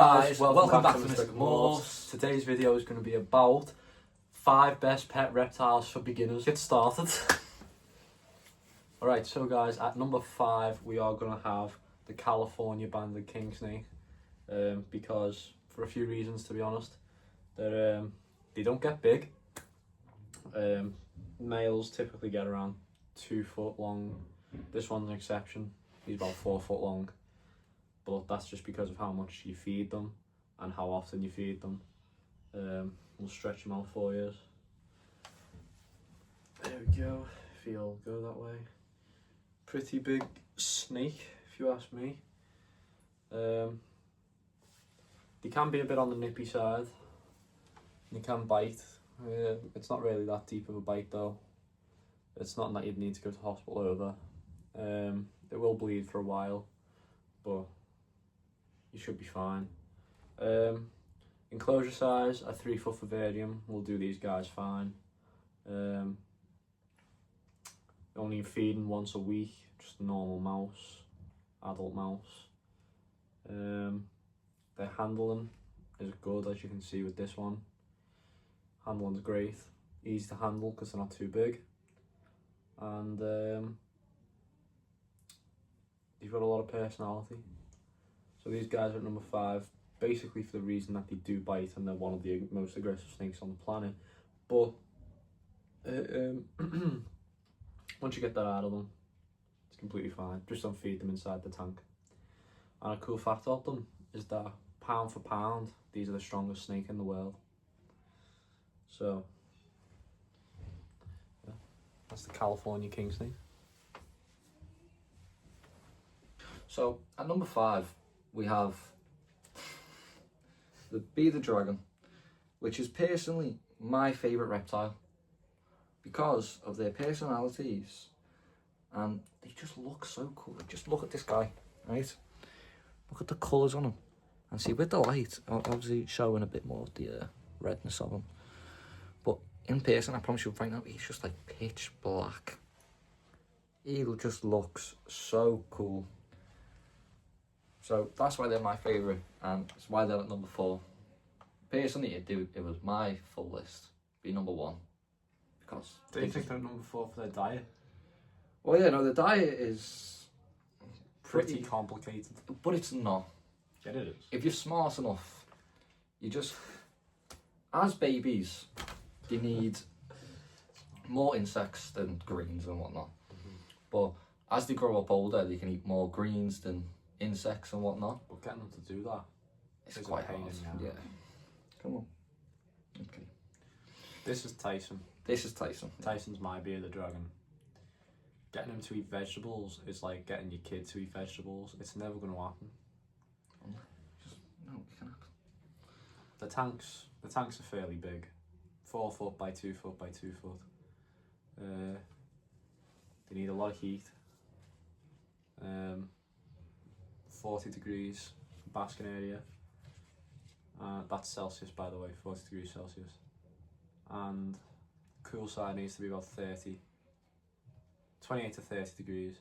guys, welcome back to Mr. Morphs. Today's video is going to be about 5 best pet reptiles for beginners. Get started. Alright, so guys, at number 5 we are going to have the California banded king snake, because for a few reasons, to be honest. They don't get big. Males typically get around 2 foot long. This one's an exception. He's about 4 foot long. But that's just because of how much you feed them and how often you feed them. We'll stretch them out for you. There we go. Feel go that way. Pretty big snake, if you ask me. They can be a bit on the nippy side. They can bite. It's not really that deep of a bite though. It's not that you'd need to go to the hospital over. It will bleed for a while, but you should be fine. Enclosure size, a 3 foot vivarium will do these guys fine. Only feeding once a week, just a normal mouse, adult mouse. Their handling is good, as you can see with this one. Handling's great, easy to handle because they're not too big. And they've got a lot of personality. So these guys are at number 5, basically for the reason that they do bite and they're one of the most aggressive snakes on the planet. But once you get that out of them, it's completely fine. Just don't feed them inside the tank. And a cool fact about them is that pound for pound, these are the strongest snake in the world. So yeah, that's the California king snake. So at number 5 we have the bearded dragon, which is personally my favourite reptile because of their personalities, and they just look so cool. Just look at this guy, right? Look at the colours on him, and see with the light, obviously showing a bit more of the redness of him, but in person, I promise you right now, he's just like pitch black. He just looks so cool. So that's why they're my favourite, and that's why they're at number 4. Personally, it was my full list, be number 1. Because do you think they're number 4 for their diet? Well, yeah, no, the diet is pretty complicated. But it's not. Yeah, it is. If you're smart enough, you just, as babies, they need more insects than greens and whatnot. But as they grow up older, they can eat more greens than insects and whatnot. But getting them to do that, it's quite hard. Yeah. Come on. Okay. This is Tyson. This is Tyson. Tyson's my bearded dragon. Getting him to eat vegetables is like getting your kid to eat vegetables. It's never going to happen. No, it can happen. The tanks are fairly big. 4 foot by 2 foot by 2 foot. They need a lot of heat. 40 degrees basking area. That's Celsius, by the way, 40 degrees Celsius. And cool side needs to be about 28 to 30 degrees.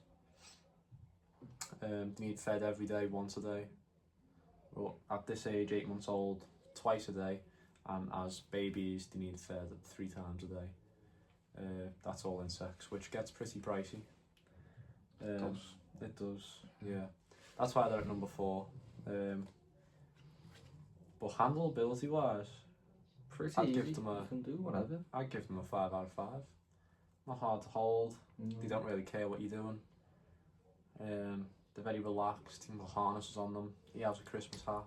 They need fed every day, once a day. Well, at this age, 8 months old, twice a day. And as babies, they need fed 3 times a day. That's all insects, which gets pretty pricey. It does, yeah. That's why they're at number 4. But handleability wise, pretty easy. You can do whatever. I'd give them a 5 out of 5. Not hard to hold. They don't really care what you're doing. They're very relaxed. You can put harnesses on them. He has a Christmas hat.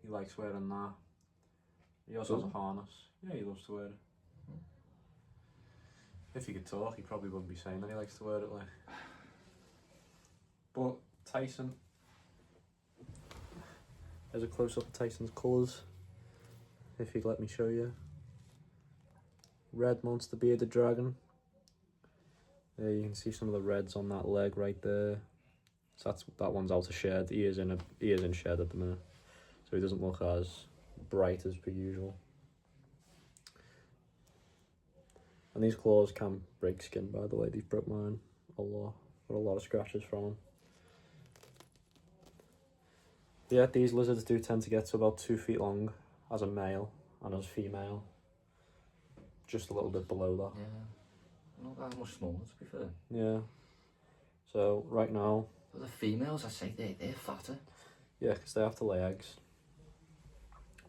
He likes wearing that. He also has a harness. Yeah, he loves to wear it. If he could talk, he probably wouldn't be saying that he likes to wear it like. But Tyson. There's a close-up of Tyson's colours, if you'd let me show you. Red monster bearded dragon. There you can see some of the reds on that leg right there. So that one's out of shed. He is in shed at the minute, so he doesn't look as bright as per usual. And these claws can break skin, by the way. These broke mine a lot. Got a lot of scratches from them. Yeah, these lizards do tend to get to about 2 feet long as a male, and as female, just a little bit below that. Yeah, not that much smaller to be fair. Yeah. So right now, But the females, I say they're fatter. yeah, because they have to lay eggs.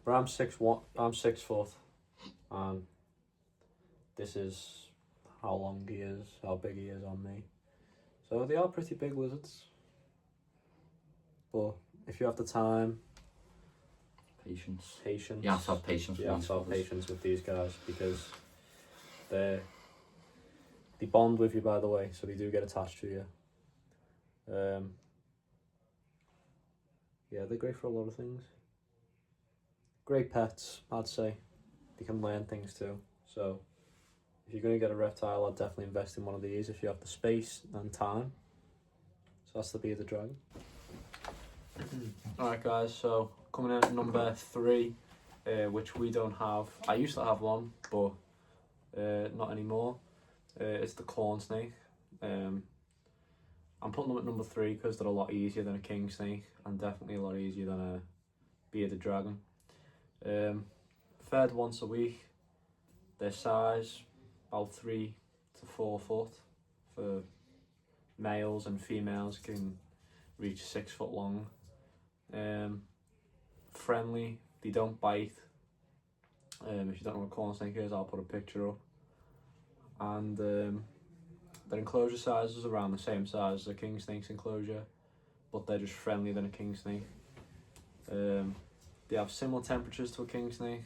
But I'm 6'1", I'm 6 foot, and this is how long he is, how big he is on me. So they are pretty big lizards. But if you have the time, Patience. patience. You have to have patience with You have these to have fellas. patience with these guys, because they bond with you, by the way, so they do get attached to you. Yeah, they're great for a lot of things. Great pets, I'd say. They can learn things too. So if you're going to get a reptile, I'd definitely invest in one of these if you have the space and time. So that's the bearded dragon. Alright guys, so coming in at number 3, which we don't have. I used to have one, but not anymore. It's the corn snake. I'm putting them at number 3 because they're a lot easier than a king snake, and definitely a lot easier than a bearded dragon. Fed once a week. Their size about 3 to 4 foot. For males, and females can reach 6 foot long. Friendly, they don't bite. If you don't know what a corn snake is, I'll put a picture up. And their enclosure size is around the same size as a king snake's enclosure, but they're just friendlier than a king snake. They have similar temperatures to a king snake.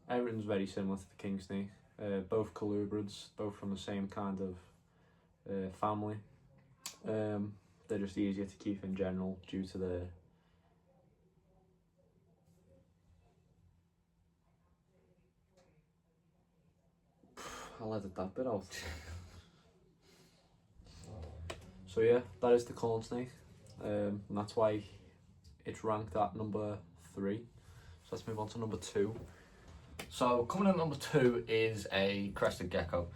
Everything's very similar to the king snake. Both colubrids, both from the same kind of family. They're just easier to keep in general due to the I'll edit that bit out. So yeah, that is the corn snake, and that's why it's ranked at number 3. So let's move on to number 2. So coming in at number 2 is a crested gecko,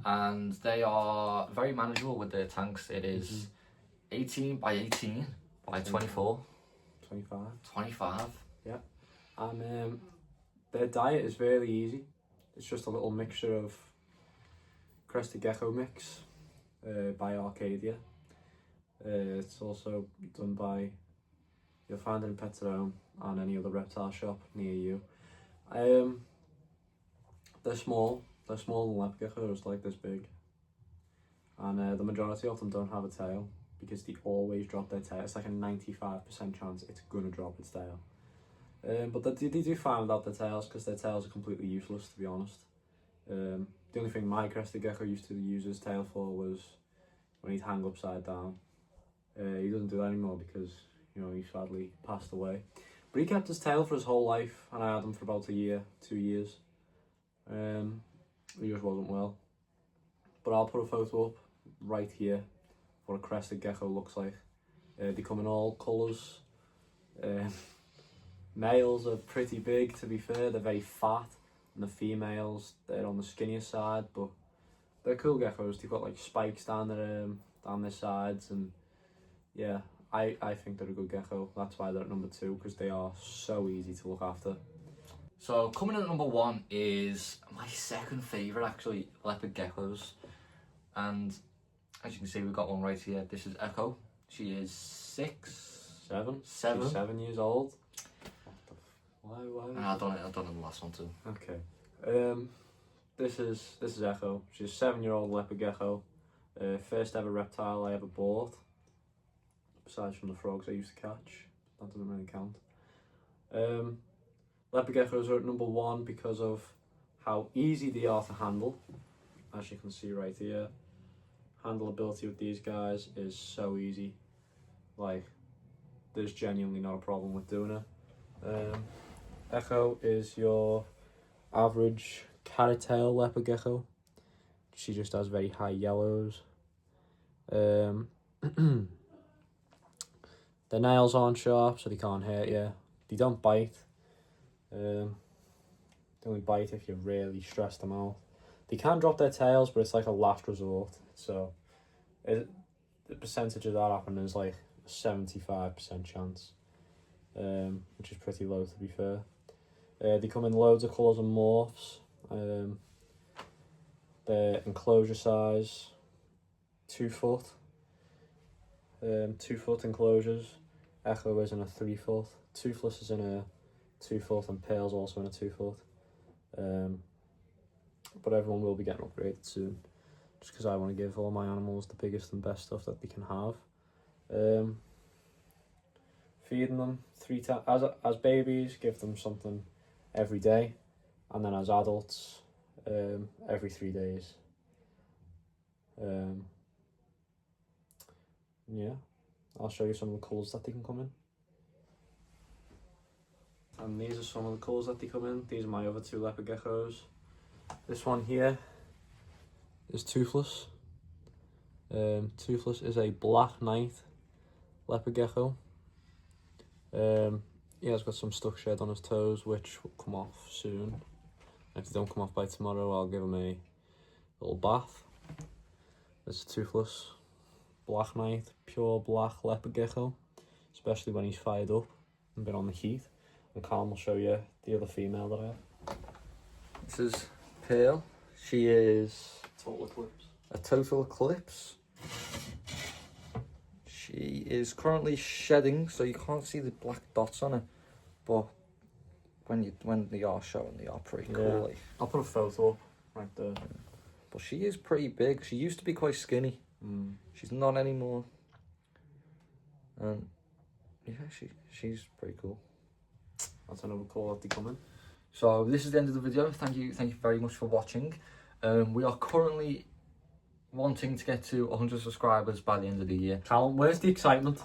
and they are very manageable with their tanks. It is 18 by 18 by 24. 25. Yeah, and their diet is very easy. It's just a little mixture of crested gecko mix by Arcadia. It's also done by, you'll find it in Pet Reptiles and any other reptile shop near you. They're small than leopard geckos, like this big. And the majority of them don't have a tail because they always drop their tail. It's like a 95% chance it's gonna drop its tail. But they do fine without their tails because their tails are completely useless, to be honest. The only thing my crested gecko used to use his tail for was when he'd hang upside down. He doesn't do that anymore because, you know, he sadly passed away. But he kept his tail for his whole life, and I had him for about a year, 2 years. He just wasn't well. But I'll put a photo up right here what a crested gecko looks like. They come in all colours. Males are pretty big, to be fair. They're very fat, and the females, they're on the skinnier side, but they're cool geckos. They've got like spikes down their sides, and yeah, I think they're a good gecko. That's why they're at number 2, because they are so easy to look after. So coming in at number 1 is my second favourite, actually, leopard geckos. And as you can see, we've got one right here. This is Echo. She is 7. Seven. She's 7 years old. Why? I don't know the last one too. Okay. This is Echo. She's a 7-year-old leopard gecko. First ever reptile I ever bought. Besides from the frogs I used to catch. That doesn't really count. Leopard geckos are at number 1 because of how easy they are to handle. As you can see right here. Handleability with these guys is so easy. Like, there's genuinely not a problem with doing it. Echo is your average carrot tail leopard gecko. She just has very high yellows. Their nails aren't sharp, so they can't hurt you. They don't bite. They only bite if you really stress them out. They can drop their tails, but it's like a last resort. So the percentage of that happening is like a 75% chance, which is pretty low to be fair. They come in loads of colours and morphs. Their enclosure size, 2 foot. 2 foot enclosures. Echo is in a 3 foot. Toothless is in a 2 foot, and Pale's also in a 2 foot. But everyone will be getting upgraded soon, just because I want to give all my animals the biggest and best stuff that they can have. Feeding them 3 times as babies, give them something every day, and then as adults, every 3 days. Yeah, I'll show you some of the colours that they can come in. And these are some of the colours that they come in. These are my other 2 leopard geckos. This one here is Toothless. Toothless is a black knight leopard gecko. He has got some stuck shed on his toes, which will come off soon. If they don't come off by tomorrow, I'll give him a little bath. This is Toothless, black knight, pure black leopard gecko, especially when he's fired up and been on the heat. And Calm will show you the other female that I have. This is Pale. She is Total eclipse. a total eclipse. She is currently shedding, so you can't see the black dots on her. But when they are showing, they are pretty cool. Like. I'll put a photo up right there. But she is pretty big. She used to be quite skinny. She's not anymore. And yeah, she's pretty cool. That's another call that they come in. So this is the end of the video. Thank you very much for watching. We are currently wanting to get to 100 subscribers by the end of the year. Callum, where's the excitement?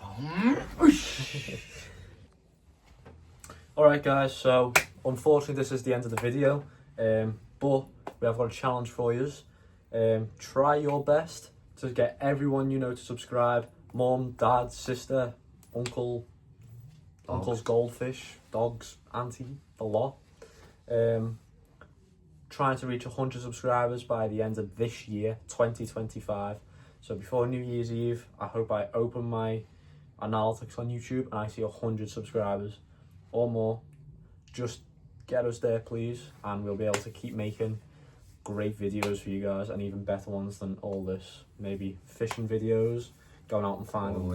Alright guys, so unfortunately this is the end of the video, but we have got a challenge for you. Try your best to get everyone you know to subscribe. Mum, dad, sister, uncle, uncle's goldfish, dogs, auntie, the lot. Trying to reach 100 subscribers by the end of this year, 2025. So before New Year's Eve, I hope I open my analytics on YouTube and I see 100 subscribers or more. Just get us there, please, and we'll be able to keep making great videos for you guys, and even better ones than all this. Maybe fishing videos, going out and finding in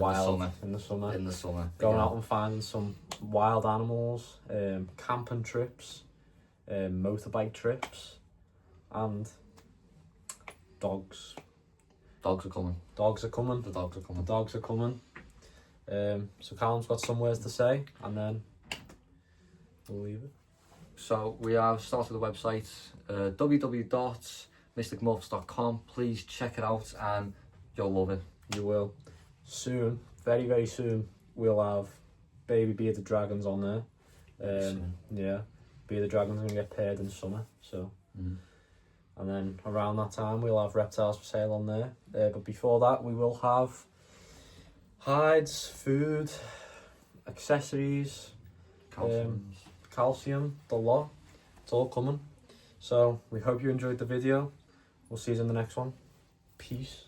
the summer, going out and finding some wild animals, camping trips, motorbike trips, and dogs. Dogs are coming. Dogs are coming. The dogs are coming. The dogs are coming. So Callum's got some words to say, and then we'll leave it. So we have started the website, www.mysticmorphs.com. Please check it out and you'll love it. You will. Soon, very, very soon, we'll have baby bearded dragons on there. Yeah, bearded dragons are going to get paired in summer. So, and then around that time, we'll have reptiles for sale on there. But before that, we will have hides, food, accessories, calcium, the lot. It's all coming. So we hope you enjoyed the video. We'll see you in the next one. Peace.